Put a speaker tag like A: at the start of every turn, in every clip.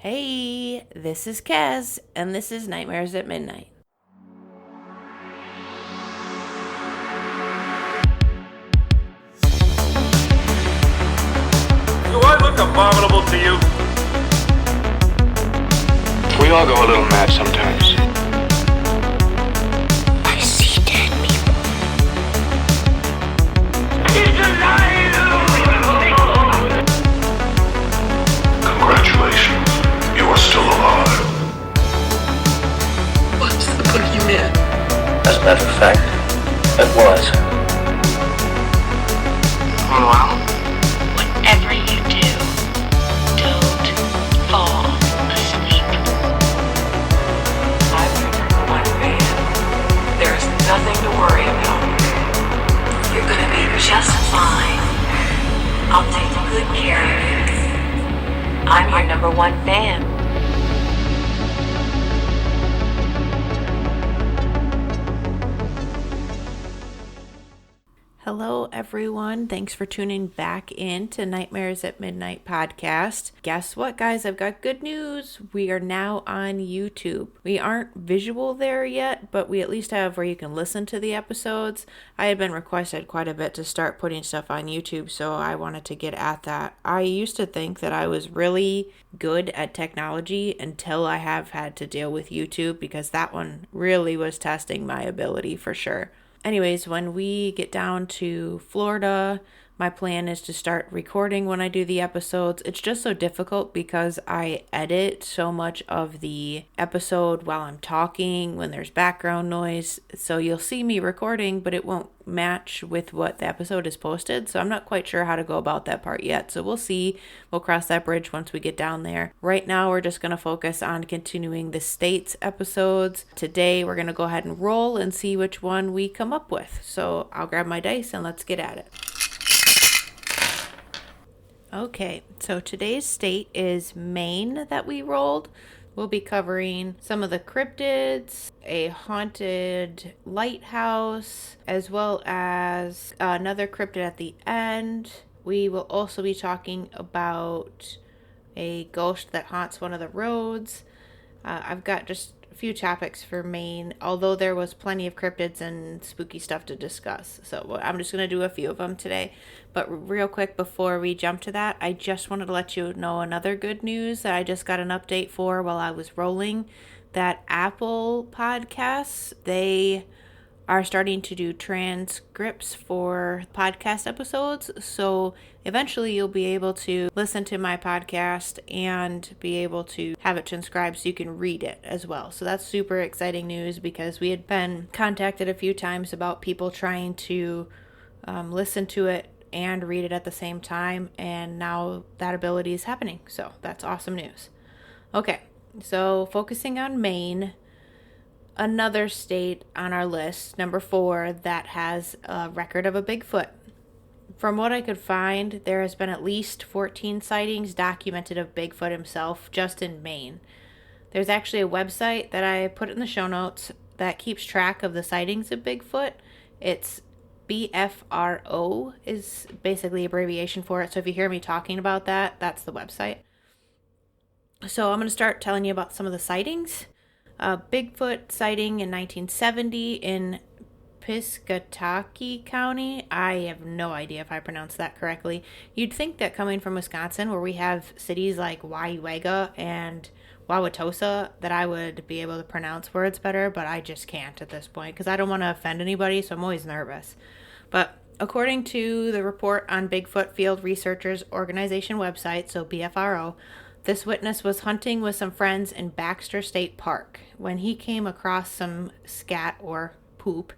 A: Hey, this is Kaz, and this is Nightmares at Midnight.
B: Do I look abominable to you?
C: We all go a little mad sometimes.
D: I see dead people.
B: He's alive!
E: Congratulations, you are still alive.
D: What's the boogeyman?
F: As a matter of fact, it was.
C: Meanwhile,
D: Whatever you do, don't fall asleep. I'm your number one fan. There's nothing to worry about. You're gonna be just fine. I'll take good care of you. I'm your number one fan.
A: Hello, everyone. Thanks for tuning back in to Nightmares at Midnight podcast. Guess what, guys? I've got good news. We are now on YouTube. We aren't visual there yet, but we at least have where you can listen to the episodes. I had been requested quite a bit to start putting stuff on YouTube, so I wanted to get at that. I used to think that I was really good at technology until I have had to deal with YouTube, because that one really was testing my ability for sure. Anyways, when we get down to Florida, my plan is to start recording when I do the episodes. It's just so difficult because I edit so much of the episode while I'm talking, when there's background noise. So you'll see me recording, but it won't match with what the episode is posted. So I'm not quite sure how to go about that part yet. So we'll see. We'll cross that bridge once we get down there. Right now, we're just going to focus on continuing the States episodes. Today, we're going to go ahead and roll and see which one we come up with. So I'll grab my dice and let's get at it. Okay, so today's state is Maine that we rolled. We'll be covering some of the cryptids, a haunted lighthouse, as well as another cryptid at the end. We will also be talking about a ghost that haunts one of the roads. I've got just a few topics for Maine, although there was plenty of cryptids and spooky stuff to discuss. So I'm just going to do a few of them today. But real quick, before we jump to that, I just wanted to let you know another good news that I just got an update for while I was rolling. That Apple Podcasts, they are starting to do transcripts for podcast episodes. So eventually you'll be able to listen to my podcast and be able to have it transcribed so you can read it as well. So that's super exciting news, because we had been contacted a few times about people trying to listen to it and read it at the same time, and now that ability is happening. So that's awesome news. Okay, so focusing on Maine, another state on our list, number 4, that has a record of a Bigfoot. From what I could find, there has been at least 14 sightings documented of Bigfoot himself just in Maine. There's actually a website that I put in the show notes that keeps track of the sightings of Bigfoot. It's BFRO is basically abbreviation for it. So if you hear me talking about that, that's the website. So I'm going to start telling you about some of the sightings. Bigfoot sighting in 1970 in Piscataqui County. I have no idea if I pronounced that correctly. You'd think that coming from Wisconsin, where we have cities like Wauwega and Wauwatosa, that I would be able to pronounce words better, but I just can't at this point because I don't want to offend anybody, so I'm always nervous. But according to the report on Bigfoot Field Researchers Organization website, so BFRO, this witness was hunting with some friends in Baxter State Park when he came across some scat or poop,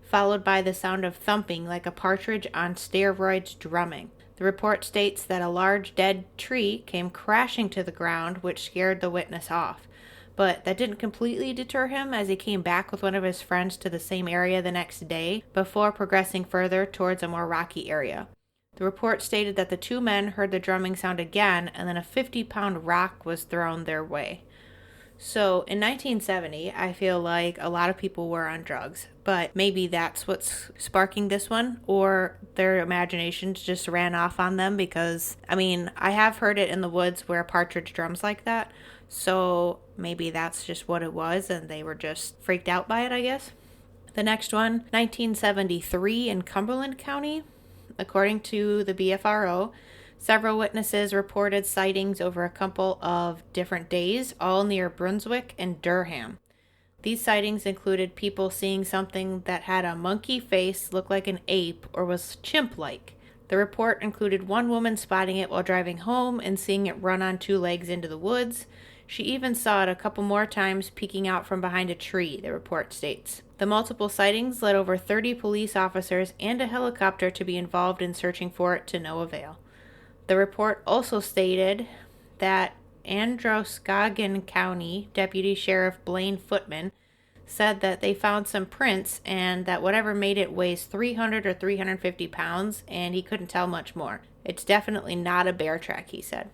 A: followed by the sound of thumping like a partridge on steroids drumming. The report states that a large dead tree came crashing to the ground, which scared the witness off. But that didn't completely deter him, as he came back with one of his friends to the same area the next day before progressing further towards a more rocky area. The report stated that the two men heard the drumming sound again, and then a 50-pound rock was thrown their way. So in 1970, I feel like a lot of people were on drugs, but maybe that's what's sparking this one, or their imaginations just ran off on them because, I mean, I have heard it in the woods where a partridge drums like that, so maybe that's just what it was and they were just freaked out by it, I guess. The next one, 1973 in Cumberland County. According to the BFRO, several witnesses reported sightings over a couple of different days, all near Brunswick and Durham. These sightings included people seeing something that had a monkey face, looked like an ape, or was chimp-like. The report included one woman spotting it while driving home and seeing it run on two legs into the woods. She even saw it a couple more times peeking out from behind a tree, the report states. The multiple sightings led over 30 police officers and a helicopter to be involved in searching for it to no avail. The report also stated that Androscoggin County Deputy Sheriff Blaine Footman said that they found some prints and that whatever made it weighs 300 or 350 pounds, and he couldn't tell much more. It's definitely not a bear track, he said.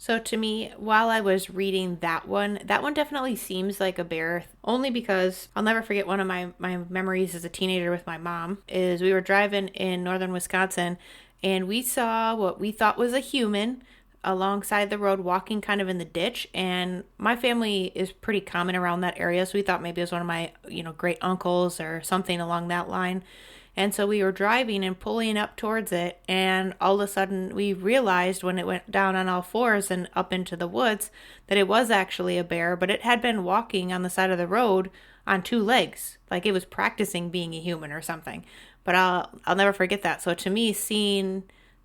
A: So to me, while I was reading that one definitely seems like a bear, only because I'll never forget one of my memories as a teenager with my mom is we were driving in northern Wisconsin and we saw what we thought was a human alongside the road walking kind of in the ditch, and my family is pretty common around that area, so we thought maybe it was one of my great uncles or something along that line. And so we were driving and pulling up towards it, and all of a sudden we realized when it went down on all fours and up into the woods that it was actually a bear, but it had been walking on the side of the road on two legs, like it was practicing being a human or something. But I'll never forget that. So to me, seeing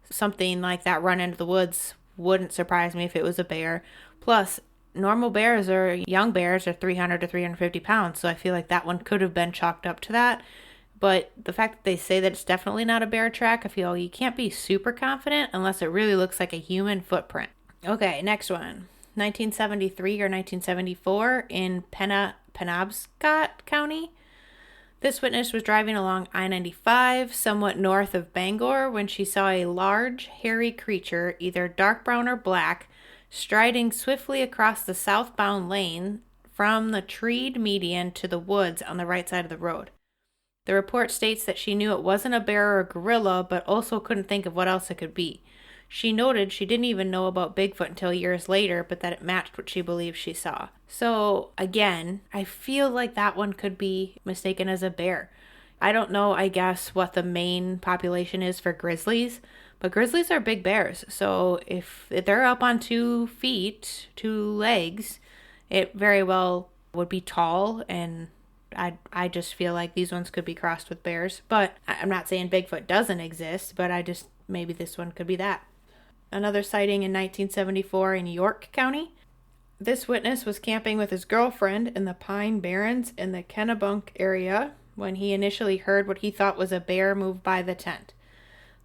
A: something like that run into the woods wouldn't surprise me if it was a bear. Plus, normal bears or young bears are 300 to 350 pounds, so I feel like that one could have been chalked up to that. But the fact that they say that it's definitely not a bear track, I feel you can't be super confident unless it really looks like a human footprint. Okay, next one. 1973 or 1974 in Penobscot County. This witness was driving along I-95, somewhat north of Bangor, when she saw a large, hairy creature, either dark brown or black, striding swiftly across the southbound lane from the treed median to the woods on the right side of the road. The report states that she knew it wasn't a bear or a gorilla, but also couldn't think of what else it could be. She noted she didn't even know about Bigfoot until years later, but that it matched what she believed she saw. So, again, I feel like that one could be mistaken as a bear. I don't know, I guess, what the Maine population is for grizzlies, but grizzlies are big bears. So if they're up on 2 feet, 2 legs, it very well would be tall, and I just feel like these ones could be crossed with bears. But I'm not saying Bigfoot doesn't exist, but maybe this one could be that. Another sighting in 1974 in York County. This witness was camping with his girlfriend in the Pine Barrens in the Kennebunk area when he initially heard what he thought was a bear move by the tent.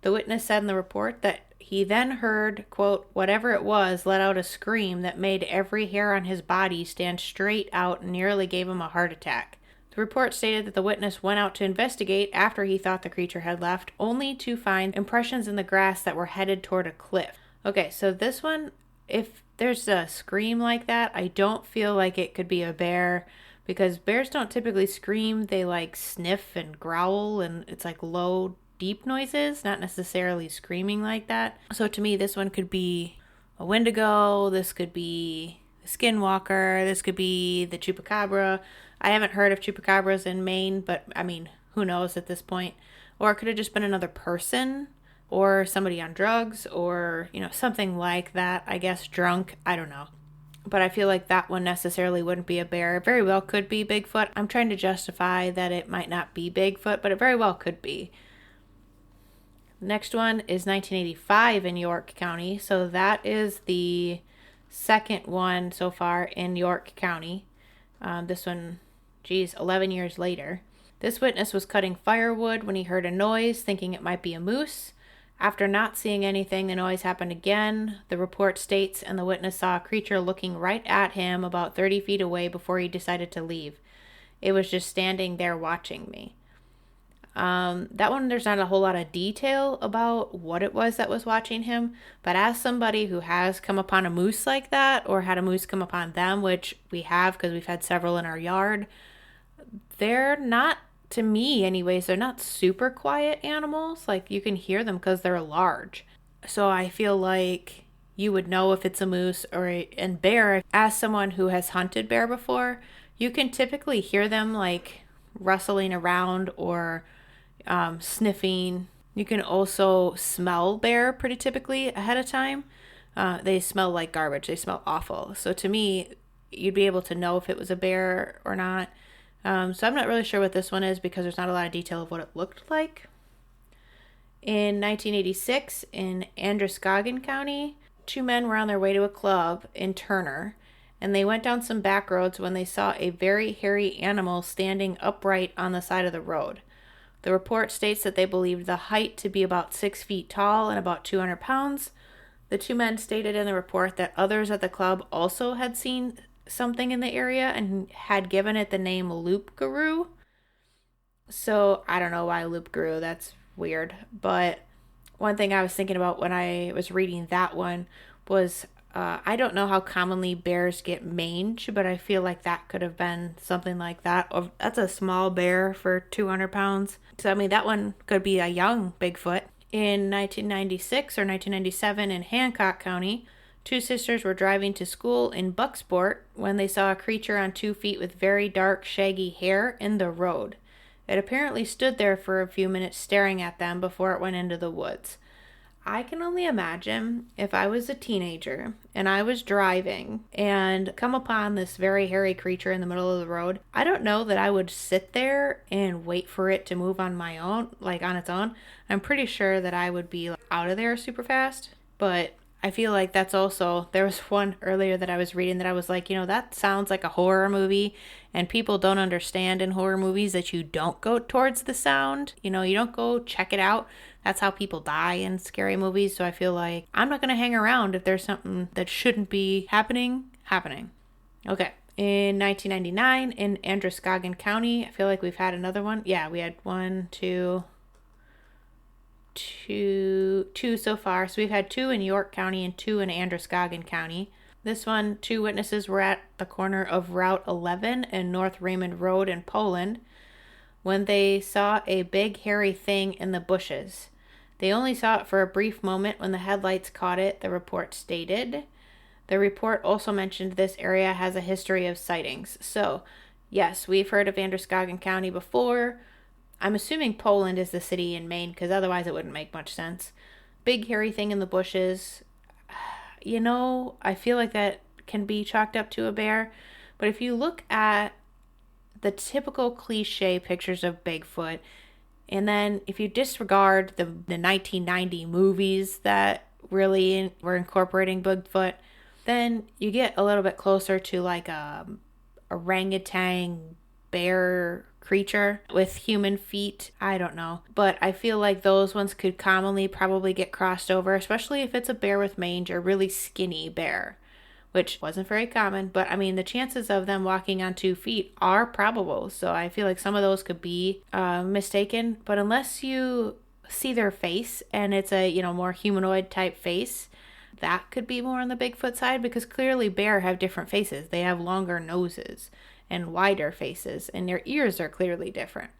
A: The witness said in the report that he then heard, quote, whatever it was let out a scream that made every hair on his body stand straight out and nearly gave him a heart attack. The report stated that the witness went out to investigate after he thought the creature had left, only to find impressions in the grass that were headed toward a cliff. Okay, so this one, if there's a scream like that, I don't feel like it could be a bear, because bears don't typically scream. They like sniff and growl, and it's like low, deep noises, not necessarily screaming like that. So to me, this one could be a Wendigo, this could be the Skinwalker, this could be the Chupacabra. I haven't heard of chupacabras in Maine, but I mean, who knows at this point? Or it could have just been another person, or somebody on drugs, or, something like that. I guess drunk. I don't know. But I feel like that one necessarily wouldn't be a bear. It very well could be Bigfoot. I'm trying to justify that it might not be Bigfoot, but it very well could be. Next one is 1985 in York County. So that is the second one so far in York County. This one, 11 years later. This witness was cutting firewood when he heard a noise, thinking it might be a moose. After not seeing anything, the noise happened again, the report states, and the witness saw a creature looking right at him about 30 feet away before he decided to leave. It was just standing there watching me. That one, there's not a whole lot of detail about what it was that was watching him, but as somebody who has come upon a moose like that, or had a moose come upon them, which we have because we've had several in our yard, they're not, to me anyways, they're not super quiet animals. Like, you can hear them because they're large. So I feel like you would know if it's a moose and bear. As someone who has hunted bear before, you can typically hear them like rustling around or sniffing. You can also smell bear pretty typically ahead of time. They smell like garbage. They smell awful. So to me, you'd be able to know if it was a bear or not. So I'm not really sure what this one is because there's not a lot of detail of what it looked like. In 1986, in Androscoggin County, 2 men were on their way to a club in Turner, and they went down some back roads when they saw a very hairy animal standing upright on the side of the road. The report states that they believed the height to be about 6 feet tall and about 200 pounds. The 2 men stated in the report that others at the club also had seen something in the area and had given it the name Loop-Garou. So I don't know why Loop-Garou, that's weird. But one thing I was thinking about when I was reading that one was I don't know how commonly bears get mange, but I feel like that could have been something like that. That's a small bear for 200 pounds. So, I mean, that one could be a young Bigfoot. In 1996 or 1997 in Hancock County, 2 sisters were driving to school in Bucksport when they saw a creature on 2 feet with very dark, shaggy hair in the road. It apparently stood there for a few minutes staring at them before it went into the woods. I can only imagine if I was a teenager and I was driving and come upon this very hairy creature in the middle of the road. I don't know that I would sit there and wait for it to move on my own, like on its own. I'm pretty sure that I would be out of there super fast. But I feel like that's also, there was one earlier that I was reading that I was like, that sounds like a horror movie, and people don't understand in horror movies that you don't go towards the sound. You don't go check it out. That's how people die in scary movies. So I feel like I'm not going to hang around if there's something that shouldn't be happening. Okay. In 1999 in Androscoggin County, I feel like we've had another one. Yeah, we had two so far. So we've had 2 in York County and 2 in Androscoggin County. This one, 2 witnesses were at the corner of Route 11 and North Raymond Road in Poland when they saw a big hairy thing in the bushes. They only saw it for a brief moment when the headlights caught it, the report stated. The report also mentioned this area has a history of sightings. So, yes, we've heard of Androscoggin County before. I'm assuming Poland is the city in Maine because otherwise it wouldn't make much sense. Big hairy thing in the bushes. I feel like that can be chalked up to a bear. But if you look at the typical cliche pictures of Bigfoot, and then if you disregard the 1990 movies that really were incorporating Bigfoot, then you get a little bit closer to like a orangutan bear creature with human feet. I don't know. But I feel like those ones could commonly probably get crossed over, especially if it's a bear with mange or really skinny bear, which wasn't very common. But I mean, the chances of them walking on 2 feet are probable. So I feel like some of those could be mistaken. But unless you see their face and it's a, more humanoid type face, that could be more on the Bigfoot side because clearly bear have different faces. They have longer noses and wider faces, and their ears are clearly different.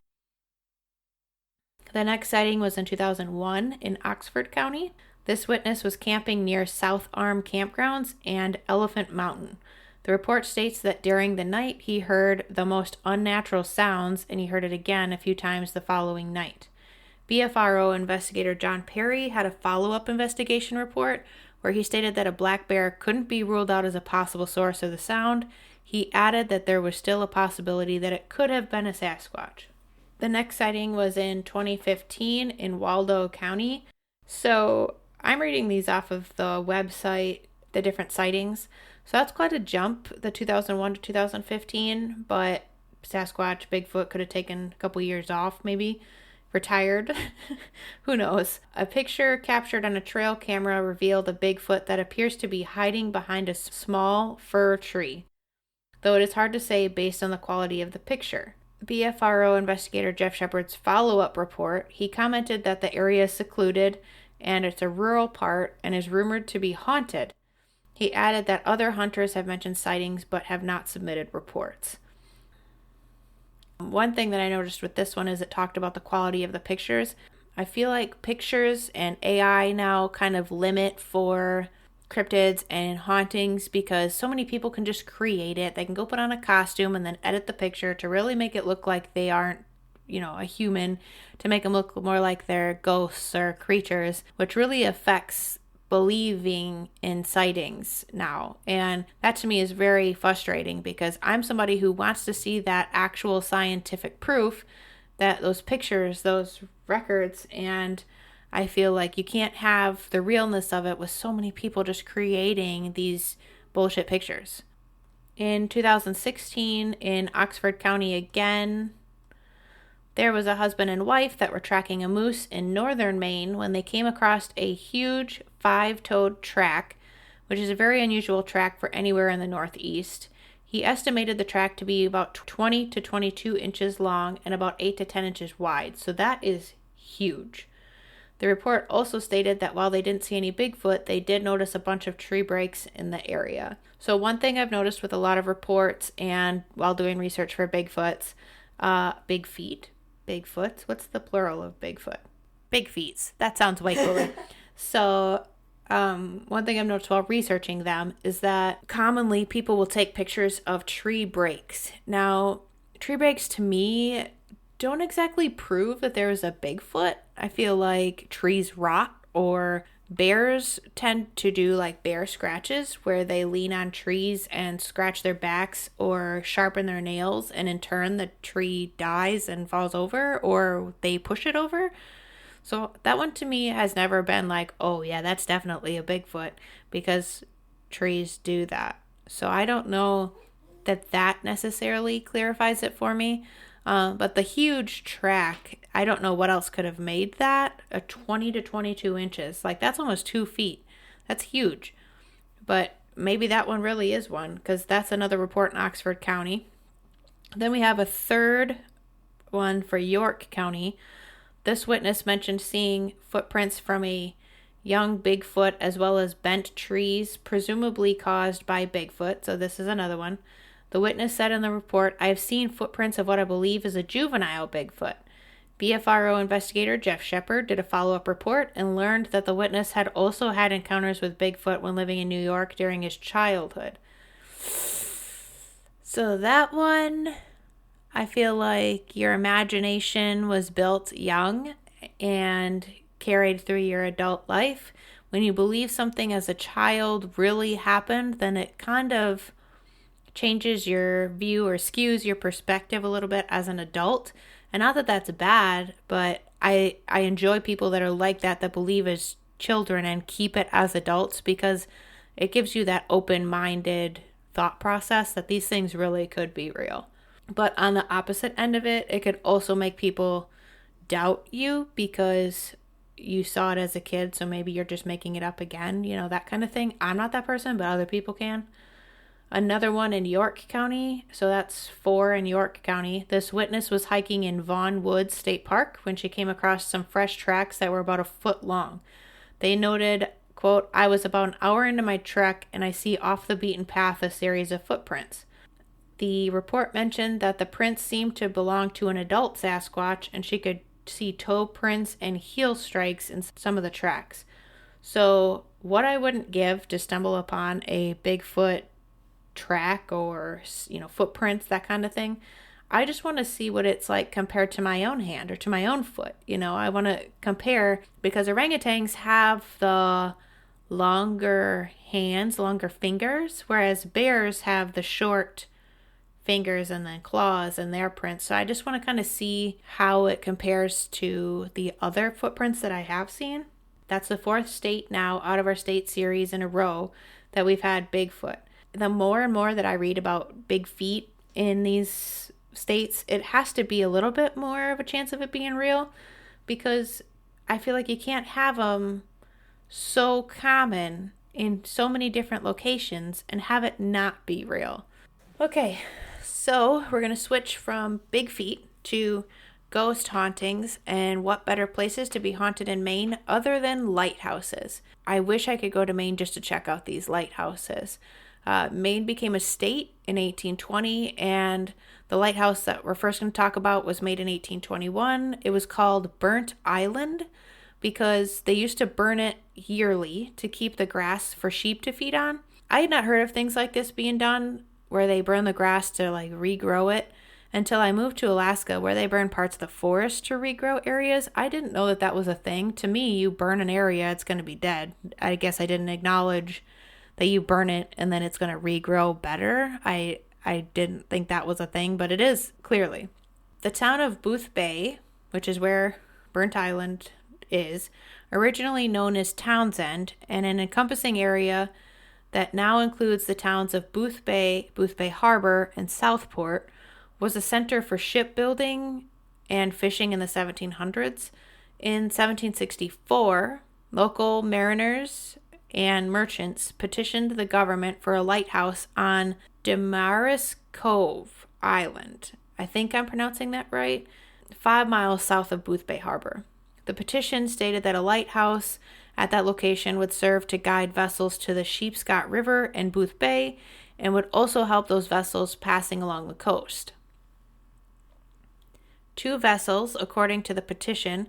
A: The next sighting was in 2001 in Oxford County. This witness was camping near South Arm Campgrounds and Elephant Mountain. The report states that during the night he heard the most unnatural sounds, and he heard it again a few times the following night. BFRO investigator John Perry had a follow-up investigation report where he stated that a black bear couldn't be ruled out as a possible source of the sound. He added that there was still a possibility that it could have been a Sasquatch. The next sighting was in 2015 in Waldo County. So I'm reading these off of the website, the different sightings. So that's quite a jump, the 2001 to 2015. But Sasquatch, Bigfoot could have taken a couple years off, maybe. Retired. Who knows? A picture captured on a trail camera revealed a Bigfoot that appears to be hiding behind a small fir tree, though it is hard to say based on the quality of the picture. BFRO investigator Jeff Shepard's follow-up report, he commented that the area is secluded and it's a rural part and is rumored to be haunted. He added that other hunters have mentioned sightings but have not submitted reports. One thing that I noticed with this one is it talked about the quality of the pictures. I feel like pictures and AI now kind of limit for cryptids and hauntings because so many people can just create it. They can go put on a costume and then edit the picture to really make it look like they aren't, a human, to make them look more like they're ghosts or creatures, which really affects believing in sightings now. And that to me is very frustrating because I'm somebody who wants to see that actual scientific proof, that those pictures, those records, and I feel like you can't have the realness of it with so many people just creating these bullshit pictures. In 2016, in Oxford County again, there was a husband and wife that were tracking a moose in northern Maine when they came across a huge 5-toed track, which is a very unusual track for anywhere in the Northeast. He estimated the track to be about 20 to 22 inches long and about 8 to 10 inches wide, so that is huge. The report also stated that while they didn't see any Bigfoot, they did notice a bunch of tree breaks in the area. So one thing I've noticed with a lot of reports and while doing research for Bigfoots, Bigfoots, what's the plural of Bigfoot? Big feets. That sounds way cooler. So one thing I've noticed while researching them is that commonly people will take pictures of tree breaks. Now, tree breaks to me don't exactly prove that there is a Bigfoot. I feel like trees rot, or bears tend to do like bear scratches where they lean on trees and scratch their backs or sharpen their nails, and in turn the tree dies and falls over, or they push it over. So that one to me has never been like, oh yeah, that's definitely a Bigfoot, because trees do that. So I don't know that necessarily clarifies it for me. But the huge track, I don't know what else could have made that a 20 to 22 inches. Like, that's almost 2 feet. That's huge. But maybe that one really is one, because that's another report in Oxford County. Then we have a third one for York County. This witness mentioned seeing footprints from a young Bigfoot as well as bent trees, presumably caused by Bigfoot. So this is another one. The witness said in the report, I have seen footprints of what I believe is a juvenile Bigfoot. BFRO investigator Jeff Shepard did a follow-up report and learned that the witness had also had encounters with Bigfoot when living in New York during his childhood. So that one, I feel like your imagination was built young and carried through your adult life. When you believe something as a child really happened, then it kind of changes your view or skews your perspective a little bit as an adult. And not that that's bad, but I enjoy people that are like that believe as children and keep it as adults, because it gives you that open-minded thought process that these things really could be real. But on the opposite end of it, it could also make people doubt you because you saw it as a kid, so maybe you're just making it up again, that kind of thing. I'm not that person, but other people can. Another one in York County, so that's 4 in York County. This witness was hiking in Vaughan Woods State Park when she came across some fresh tracks that were about a foot long. They noted, quote, I was about an hour into my trek and I see off the beaten path a series of footprints. The report mentioned that the prints seemed to belong to an adult Sasquatch, and she could see toe prints and heel strikes in some of the tracks. So what I wouldn't give to stumble upon a Bigfoot track or footprints, that kind of thing, I just want to see what it's like compared to my own hand or to my own foot. I want to compare, because orangutans have the longer hands, longer fingers, whereas bears have the short fingers and then claws and their prints. So I just want to kind of see how it compares to the other footprints that I have seen. That's the 4th state now out of our state series in a row that we've had Bigfoot. The more and more that I read about big feet in these states, it has to be a little bit more of a chance of it being real, because I feel like you can't have them so common in so many different locations and have it not be real. Okay, So we're going to switch from Big Feet to ghost hauntings, and what better places to be haunted in Maine other than lighthouses. I wish I could go to Maine just to check out these lighthouses. Maine became a state in 1820, and the lighthouse that we're first going to talk about was made in 1821. It was called Burnt Island because they used to burn it yearly to keep the grass for sheep to feed on. I had not heard of things like this being done, where they burn the grass to like regrow it, until I moved to Alaska, where they burn parts of the forest to regrow areas. I didn't know that that was a thing. To me, you burn an area, it's going to be dead. I guess I didn't acknowledge that you burn it and then it's going to regrow better. I didn't think that was a thing, but it is, clearly. The town of Booth Bay, which is where Burnt Island is, originally known as Townsend, and an encompassing area that now includes the towns of Booth Bay Harbor, and Southport, was a center for shipbuilding and fishing in the 1700s. In 1764, local mariners and merchants petitioned the government for a lighthouse on Damaris Cove Island. I think I'm pronouncing that right. 5 miles south of Booth Bay Harbor. The petition stated that a lighthouse at that location would serve to guide vessels to the Sheepscot River and Booth Bay, and would also help those vessels passing along the coast. 2 vessels, according to the petition,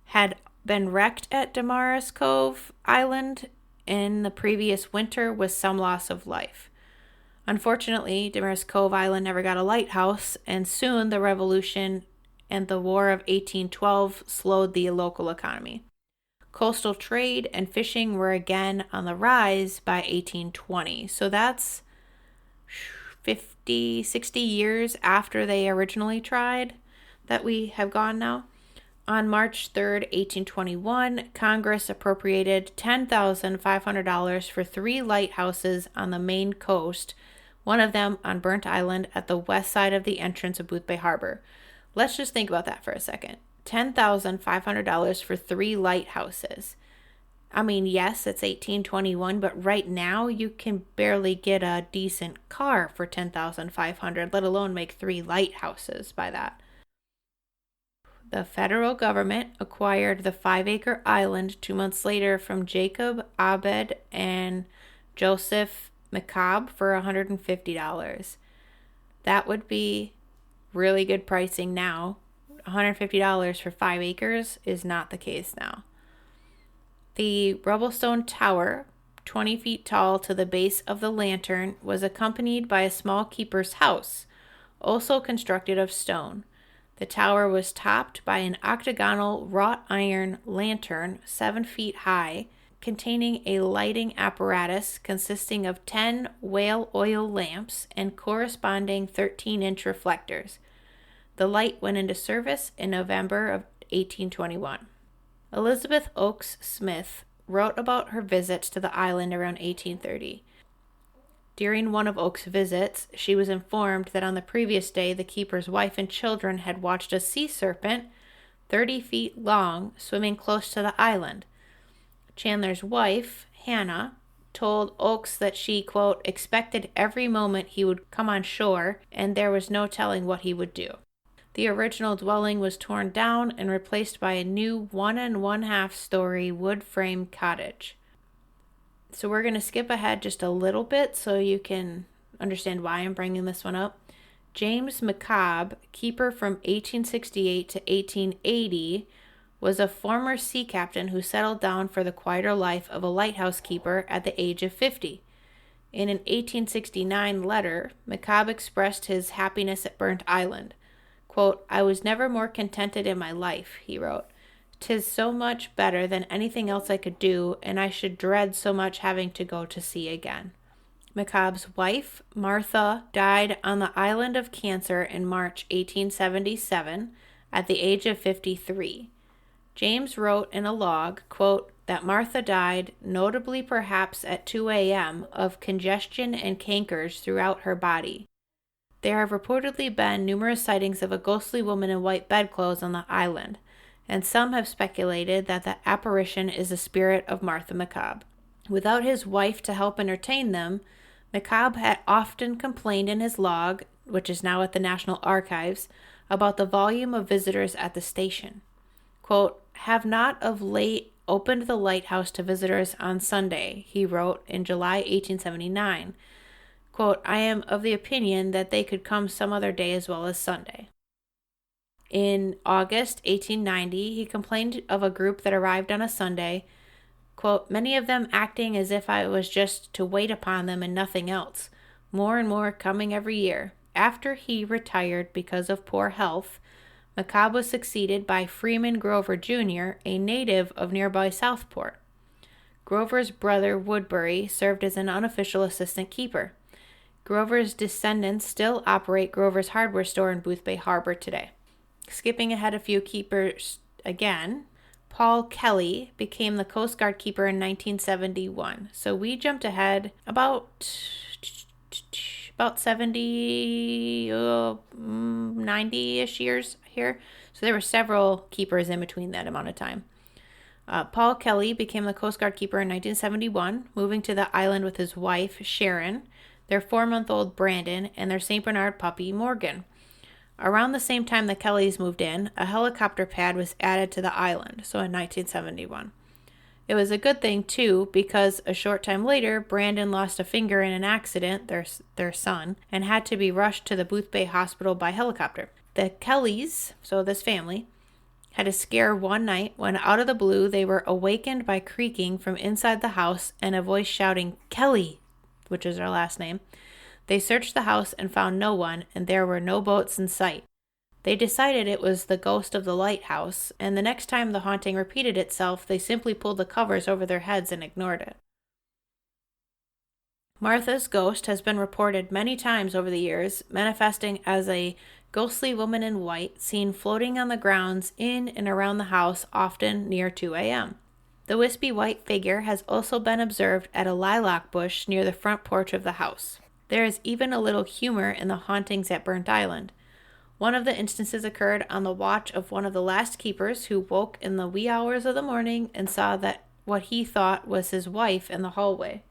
A: had been wrecked at Damaris Cove Island in the previous winter with some loss of life. Unfortunately, Damaris Cove Island never got a lighthouse, and soon the Revolution and the War of 1812 slowed the local economy. Coastal trade and fishing were again on the rise by 1820. So that's 50, 60 years after they originally tried that we have gone now. On March 3rd, 1821, Congress appropriated $10,500 for 3 lighthouses on the Maine coast, one of them on Burnt Island at the west side of the entrance of Booth Bay Harbor. Let's just think about that for a second. $10,500 for 3 lighthouses. I mean, yes, it's 1821, but right now you can barely get a decent car for $10,500, let alone make 3 lighthouses by that. The federal government acquired the 5-acre island 2 months later from Jacob Abed and Joseph McCobb for $150. That would be really good pricing now. $150 for 5 acres is not the case now. The Rubblestone Tower, 20 feet tall to the base of the lantern, was accompanied by a small keeper's house, also constructed of stone. The tower was topped by an octagonal wrought iron lantern 7 feet high, containing a lighting apparatus consisting of 10 whale oil lamps and corresponding 13-inch reflectors. The light went into service in November of 1821. Elizabeth Oakes Smith wrote about her visits to the island around 1830. During one of Oakes' visits, she was informed that on the previous day the keeper's wife and children had watched a sea serpent 30 feet long swimming close to the island. Chandler's wife, Hannah, told Oakes that she, quote, expected every moment he would come on shore, and there was no telling what he would do. The original dwelling was torn down and replaced by a new 1 1/2 story wood frame cottage. So we're going to skip ahead just a little bit so you can understand why I'm bringing this one up. James McCobb, keeper from 1868 to 1880, was a former sea captain who settled down for the quieter life of a lighthouse keeper at the age of 50. In an 1869 letter, McCobb expressed his happiness at Burnt Island. Quote, I was never more contented in my life, he wrote. 'Tis so much better than anything else I could do, and I should dread so much having to go to sea again. McCobb's wife, Martha, died on the island of cancer in March 1877 at the age of 53. James wrote in a log, quote, that Martha died, notably perhaps at 2 a.m., of congestion and cankers throughout her body. There have reportedly been numerous sightings of a ghostly woman in white bedclothes on the island, and some have speculated that the apparition is the spirit of Martha McCobb. Without his wife to help entertain them, McCobb had often complained in his log, which is now at the National Archives, about the volume of visitors at the station. Quote, "Have not of late opened the lighthouse to visitors on Sunday," he wrote in July 1879. Quote, "I am of the opinion that they could come some other day as well as Sunday." In August 1890, he complained of a group that arrived on a Sunday, quote, "many of them acting as if I was just to wait upon them and nothing else, more and more coming every year." After he retired because of poor health, McCobb was succeeded by Freeman Grover Jr., a native of nearby Southport. Grover's brother Woodbury served as an unofficial assistant keeper. Grover's descendants still operate Grover's hardware store in Boothbay Harbor today. Skipping ahead a few keepers again, Paul Kelly became the Coast Guard keeper in 1971. So we jumped ahead about 70, 90-ish years here. So there were several keepers in between that amount of time. Paul Kelly became the Coast Guard keeper in 1971, moving to the island with his wife, Sharon, their 4-month-old Brandon, and their St. Bernard puppy, Morgan. Around the same time the Kellys moved in, a helicopter pad was added to the island, so in 1971. It was a good thing, too, because a short time later, Brandon lost a finger in an accident, their son, and had to be rushed to the Boothbay Hospital by helicopter. The Kellys, so this family, had a scare one night when out of the blue they were awakened by creaking from inside the house and a voice shouting, "Kelly," which is their last name. They searched the house and found no one, and there were no boats in sight. They decided it was the ghost of the lighthouse, and the next time the haunting repeated itself, they simply pulled the covers over their heads and ignored it. Martha's ghost has been reported many times over the years, manifesting as a ghostly woman in white seen floating on the grounds in and around the house, often near 2 a.m. The wispy white figure has also been observed at a lilac bush near the front porch of the house. There is even a little humor in the hauntings at Burnt Island. One of the instances occurred on the watch of one of the last keepers who woke in the wee hours of the morning and saw that what he thought was his wife in the hallway.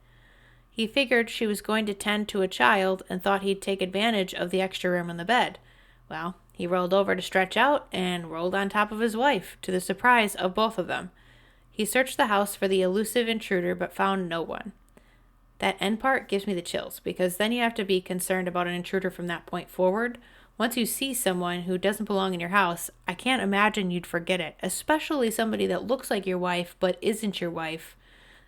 A: He figured she was going to tend to a child and thought he'd take advantage of the extra room in the bed. Well, he rolled over to stretch out and rolled on top of his wife, to the surprise of both of them. He searched the house for the elusive intruder but found no one. That end part gives me the chills, because then you have to be concerned about an intruder from that point forward. Once you see someone who doesn't belong in your house, I can't imagine you'd forget it, especially somebody that looks like your wife but isn't your wife.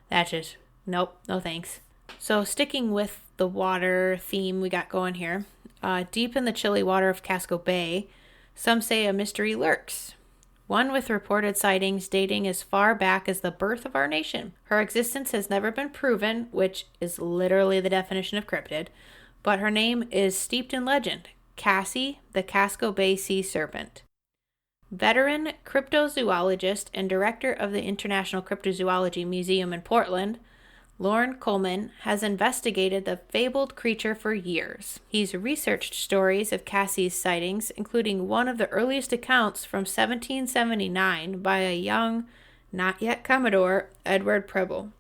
A: That's just, nope, no thanks. So sticking with the water theme we got going here, deep in the chilly water of Casco Bay, some say a mystery lurks. One with reported sightings dating as far back as the birth of our nation. Her existence has never been proven, which is literally the definition of cryptid, but her name is steeped in legend. Cassie, the Casco Bay Sea Serpent. Veteran cryptozoologist and director of the International Cryptozoology Museum in Portland, Lorne Coleman has investigated the fabled creature for years. He's researched stories of Cassie's sightings, including one of the earliest accounts from 1779 by a young, not yet Commodore, Edward Preble.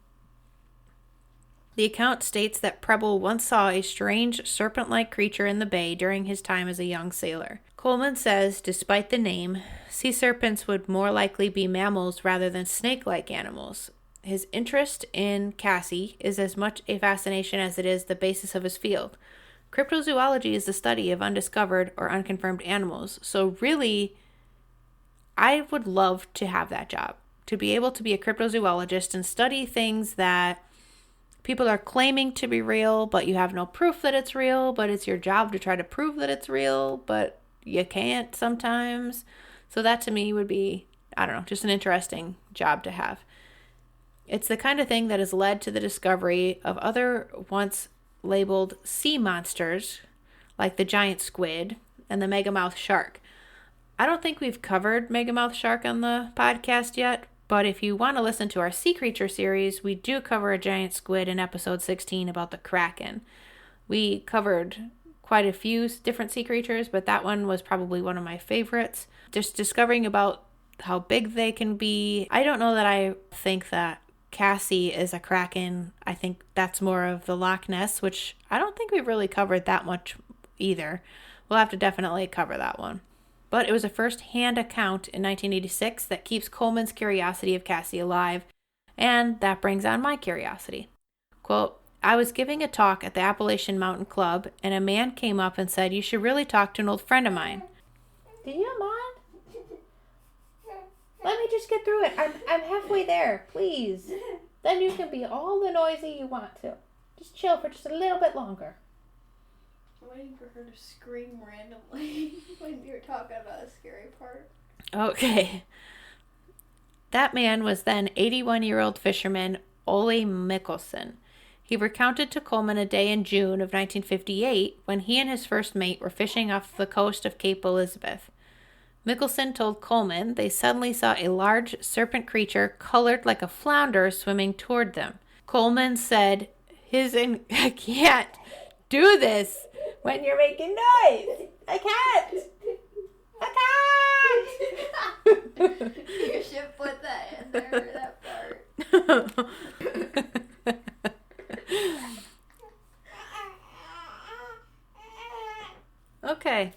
A: The account states that Preble once saw a strange serpent-like creature in the bay during his time as a young sailor. Coleman says, despite the name, sea serpents would more likely be mammals rather than snake-like animals. His interest in Cassie is as much a fascination as it is the basis of his field. Cryptozoology is the study of undiscovered or unconfirmed animals. So really, I would love to have that job, to be able to be a cryptozoologist and study things that people are claiming to be real, but you have no proof that it's real, but it's your job to try to prove that it's real, but you can't sometimes. So that to me would be, I don't know, just an interesting job to have. It's the kind of thing that has led to the discovery of other once labeled sea monsters, like the giant squid and the megamouth shark. I don't think we've covered megamouth shark on the podcast yet, but if you want to listen to our sea creature series, we do cover a giant squid in episode 16 about the kraken. We covered quite a few different sea creatures, but that one was probably one of my favorites. Just discovering about how big they can be. I don't know that I think that Cassie is a kraken. I think that's more of the Loch Ness, which I don't think we've really covered that much either. We'll have to definitely cover that one. But it was a first-hand account in 1986 that keeps Coleman's curiosity of Cassie alive, and that brings on my curiosity. Quote, I was giving a talk at the Appalachian Mountain Club, and a man came up and said, you should really talk to an old friend of mine. Do you mind? Let me just get through it. I'm halfway there, please. Then you can be all the noisy you want to. Just chill for just a little bit longer.
G: I'm waiting for her to scream randomly when you're talking about a scary part.
A: Okay. That man was then 81-year-old fisherman Ole Mikkelsen. He recounted to Coleman a day in June of 1958 when he and his first mate were fishing off the coast of Cape Elizabeth. Mikkelsen told Coleman they suddenly saw a large serpent creature colored like a flounder swimming toward them. Coleman said, I can't do this when you're making noise. I can't.
G: You should put that in there, that part.
A: Okay,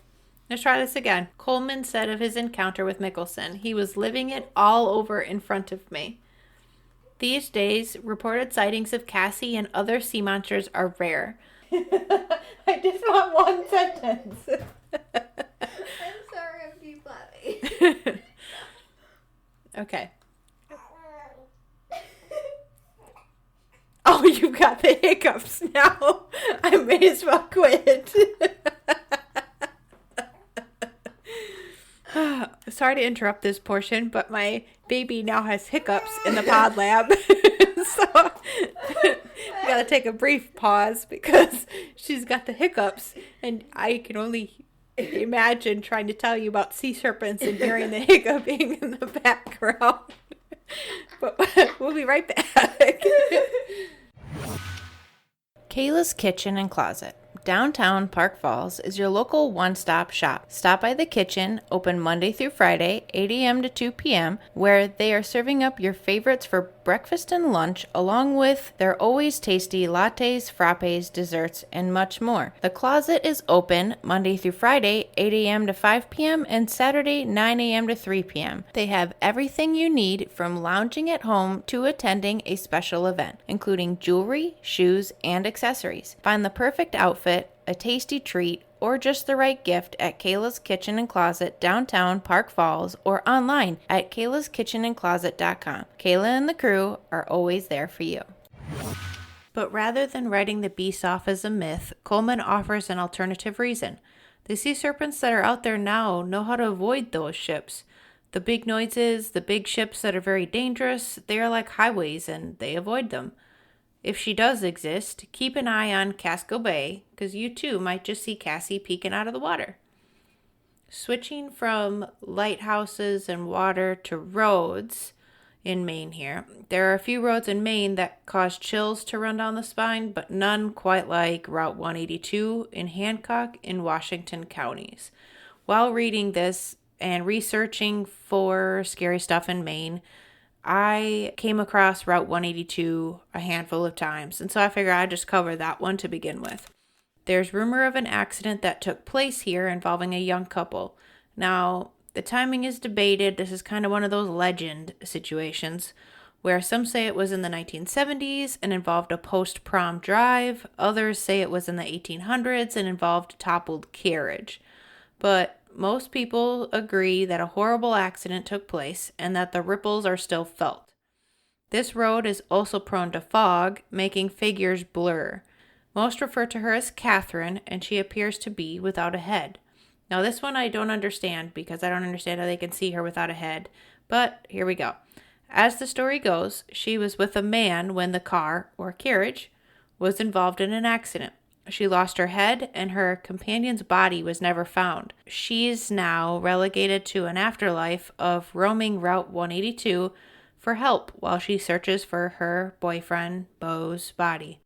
A: let's try this again. Coleman said of his encounter with Mikkelsen, he was living it all over in front of me. These days, reported sightings of Cassie and other sea monsters are rare. I just want one sentence.
G: I'm sorry, I'm keep laughing.
A: Okay. Oh, you got the hiccups now. I may as well quit. Sorry to interrupt this portion, but my baby now has hiccups in the pod lab. So we gotta take a brief pause because she's got the hiccups, and I can only imagine trying to tell you about sea serpents and hearing the hiccuping in the background. But we'll be right back. Kayla's Kitchen and Closet. Downtown Park Falls is your local one-stop shop. Stop by the kitchen, open Monday through Friday, 8 a.m. to 2 p.m., where they are serving up your favorites for breakfast and lunch, along with their always tasty lattes, frappes, desserts, and much more. The Closet is open Monday through Friday, 8 a.m. to 5 p.m., and Saturday, 9 a.m. to 3 p.m. They have everything you need from lounging at home to attending a special event, including jewelry, shoes, and accessories. Find the perfect outfit, a tasty treat, or just the right gift at Kayla's Kitchen and Closet, downtown Park Falls, or online at kaylaskitchenandcloset.com. Kayla and the crew are always there for you. But rather than writing the beast off as a myth, Coleman offers an alternative reason. The sea serpents that are out there now know how to avoid those ships. The big noises, the big ships that are very dangerous, they are like highways and they avoid them. If she does exist, keep an eye on Casco Bay, because you too might just see Cassie peeking out of the water. Switching from lighthouses and water to roads in Maine here, there are a few roads in Maine that cause chills to run down the spine, but none quite like Route 182 in Hancock in Washington counties. While reading this and researching for scary stuff in Maine, I came across Route 182 a handful of times, and so I figured I'd just cover that one to begin with. There's rumor of an accident that took place here involving a young couple. Now, the timing is debated. This is kind of one of those legend situations where some say it was in the 1970s and involved a post-prom drive. Others say it was in the 1800s and involved a toppled carriage. But most people agree that a horrible accident took place and that the ripples are still felt. This road is also prone to fog, making figures blur. Most refer to her as Catherine, and she appears to be without a head. Now this one I don't understand because I don't understand how they can see her without a head, but here we go. As the story goes, she was with a man when the car, or carriage, was involved in an accident. She lost her head, and her companion's body was never found. She's now relegated to an afterlife of roaming Route 182 for help while she searches for her boyfriend, Beau's body.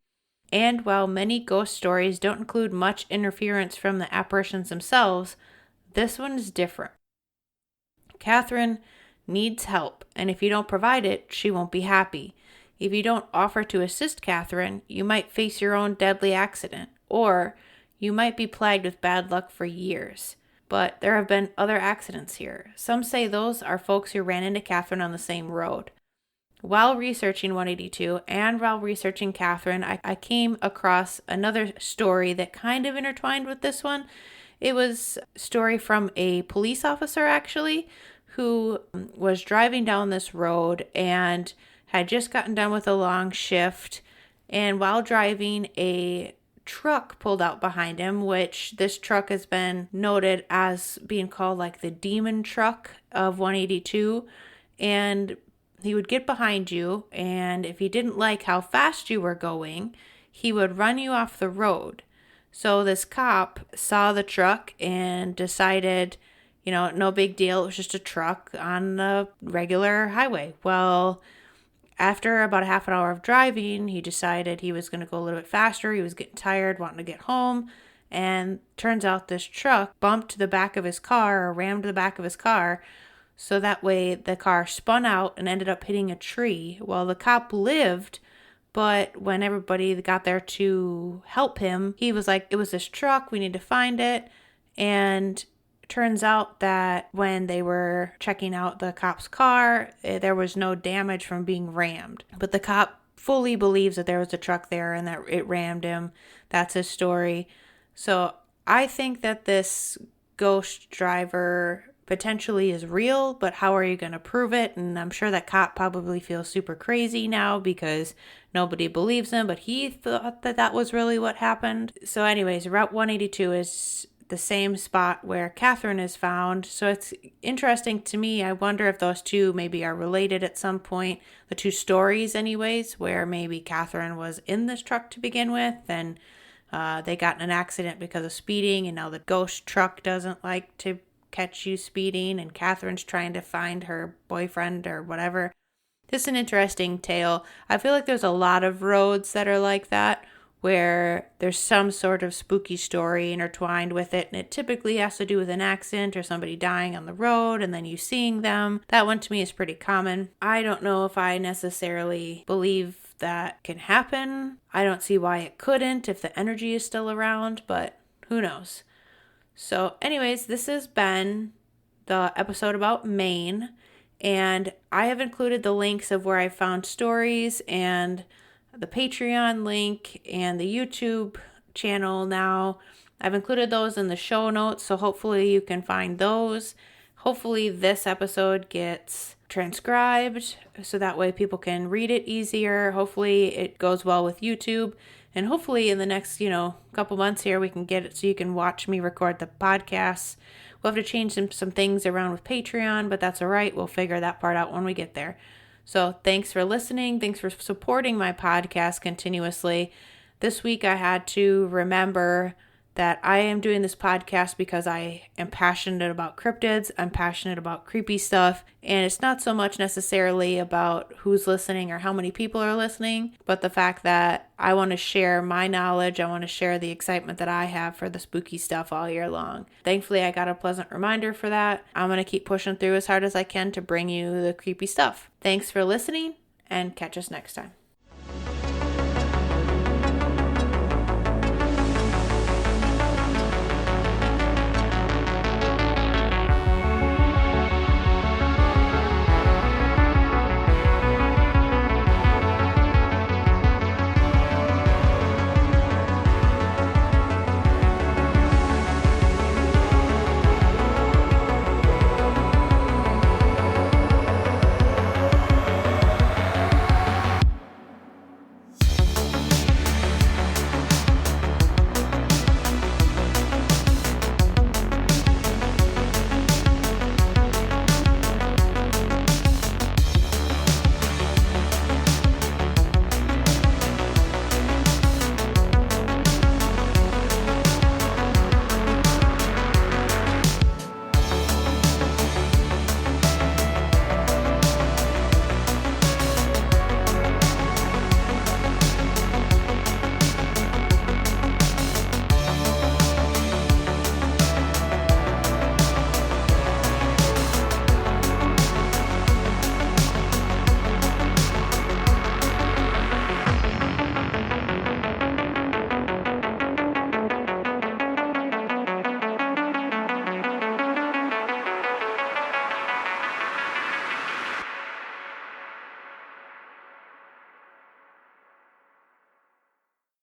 A: And while many ghost stories don't include much interference from the apparitions themselves, this one is different. Catherine needs help, and if you don't provide it, she won't be happy. If you don't offer to assist Catherine, you might face your own deadly accident, or you might be plagued with bad luck for years. But there have been other accidents here. Some say those are folks who ran into Catherine on the same road. While researching 182 and while researching Catherine, I came across another story that kind of intertwined with this one. It was a story from a police officer, actually, who was driving down this road and had just gotten done with a long shift. And while driving, a truck pulled out behind him, which this truck has been noted as being called like the demon truck of 182. And he would get behind you, and if he didn't like how fast you were going, he would run you off the road. So this cop saw the truck and decided, no big deal. It was just a truck on the regular highway. Well, after about a half an hour of driving, he decided he was going to go a little bit faster. He was getting tired, wanting to get home. And turns out this truck bumped the back of his car or rammed the back of his car. So that way the car spun out and ended up hitting a tree. Well, the cop lived, but when everybody got there to help him, he was like, it was this truck, we need to find it. And it turns out that when they were checking out the cop's car, there was no damage from being rammed. But the cop fully believes that there was a truck there and that it rammed him. That's his story. So I think that this ghost driver potentially is real, but how are you going to prove it? And I'm sure that cop probably feels super crazy now because nobody believes him, but he thought that that was really what happened. So anyways, Route 182 is the same spot where Catherine is found. So it's interesting to me. I wonder if those two maybe are related at some point. The two stories anyways, where maybe Catherine was in this truck to begin with and they got in an accident because of speeding, and now the ghost truck doesn't like to catch you speeding, and Catherine's trying to find her boyfriend or whatever. This is an interesting tale. I feel like there's a lot of roads that are like that, where there's some sort of spooky story intertwined with it, and it typically has to do with an accident or somebody dying on the road and then you seeing them. That one to me is pretty common. I don't know if I necessarily believe that can happen. I don't see why it couldn't if the energy is still around, but who knows? So anyways, this has been the episode about Maine, and I have included the links of where I found stories and the Patreon link and the YouTube channel now. I've included those in the show notes, so hopefully you can find those. Hopefully this episode gets transcribed so that way people can read it easier. Hopefully it goes well with YouTube. And hopefully in the next, couple months here, we can get it so you can watch me record the podcasts. We'll have to change some things around with Patreon, but that's all right. We'll figure that part out when we get there. So thanks for listening. Thanks for supporting my podcast continuously. This week I had to remember that I am doing this podcast because I am passionate about cryptids. I'm passionate about creepy stuff. And it's not so much necessarily about who's listening or how many people are listening, but the fact that I want to share my knowledge. I want to share the excitement that I have for the spooky stuff all year long. Thankfully, I got a pleasant reminder for that. I'm going to keep pushing through as hard as I can to bring you the creepy stuff. Thanks for listening, and catch us next time.